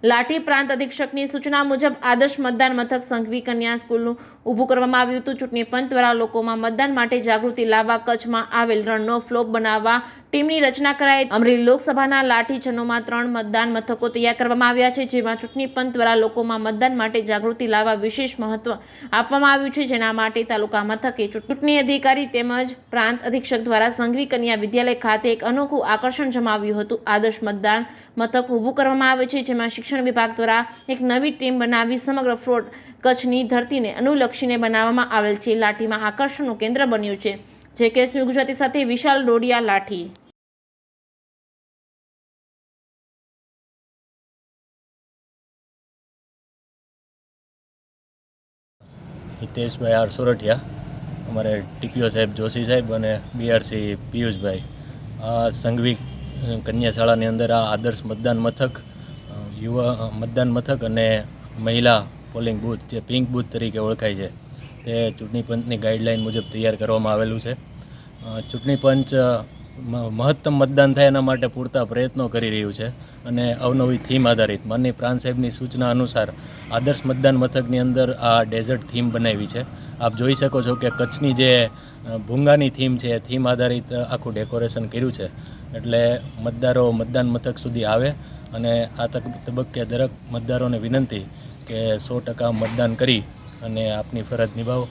લાઠી પ્રાંત અધિક્ષકની સૂચના મુજબ આદર્શ મતદાન મથક સંઘવી કન્યા સ્કૂલનું ઊભું કરવામાં આવ્યું હતું। ચૂંટણી પંચ દ્વારા લોકોમાં મતદાન માટે જાગૃતિ લાવવા કચ્છમાં આવેલ રણનો ફ્લોપ બનાવવા ટીમની રચના કરાઈ। અમરેલી લોકસભાના લાઠી છન્નોમાં 3 મતદાન મથકો તૈયાર કરવામાં આવ્યા છે, જેમાં ચૂંટણી પંચ દ્વારા લોકોમાં મતદાન માટે જાગૃતિ લાવવા વિશેષ મહત્વ આપવામાં આવ્યું છે, જેના માટે તાલુકા મથકે ચૂંટણી અધિકારી તેમજ પ્રાંત અધિક્ષક દ્વારા સંઘવી કન્યા વિદ્યાલય ખાતે એક અનોખું આકર્ષણ જમાવ્યું હતું। આદર્શ મતદાન મથક ઊભું કરવામાં આવે છે, જેમાં શિક્ષણ વિભાગ દ્વારા એક નવી ટીમ બનાવી સમગ્ર ફ્લોટ કચ્છની ધરતીને અનુલક્ષીને બનાવવામાં આવેલ છે। લાઠીમાં આકર્ષણનું કેન્દ્ર બન્યું છે। જે કેસની ગુજરાતી સાથે વિશાલ ડોડિયા, લાઠી। હિતેશભાઈ આર સોરઠિયા, અમારે ટીપીઓ સાહેબ જોશી સાહેબ અને બીઆરસી પિયુષભાઈ, આ સંઘવી કન્યા શાળાની અંદર આ આદર્શ મતદાન મથક, યુવા મતદાન મથક અને મહિલા પોલિંગ બૂથ, જે પિંક બૂથ તરીકે ઓળખાય છે, તે ચૂંટણી પંચની ગાઈડલાઇન મુજબ તૈયાર કરવામાં આવેલું છે। ચૂંટણી પંચ મહત્તમ મતદાન થાય એના માટે પૂરતા પ્રયત્નો કરી રહ્યું છે અને અવનવી થીમ આધારિત માનનીય પ્રાંત સાહેબની સૂચના અનુસાર આદર્શ મતદાન મથકની અંદર આ ડેઝર્ટ થીમ બનાવી છે। આપ જોઈ શકો છો કે કચ્છની જે ભૂંગાની થીમ છે, થીમ આધારિત આખું ડેકોરેશન કર્યું છે, એટલે મતદારો મતદાન મથક સુધી આવે અને આ તબક્કે દરેક મતદારોને વિનંતી કે 100% મતદાન કરી અને આપની ફરજ નિભાવો।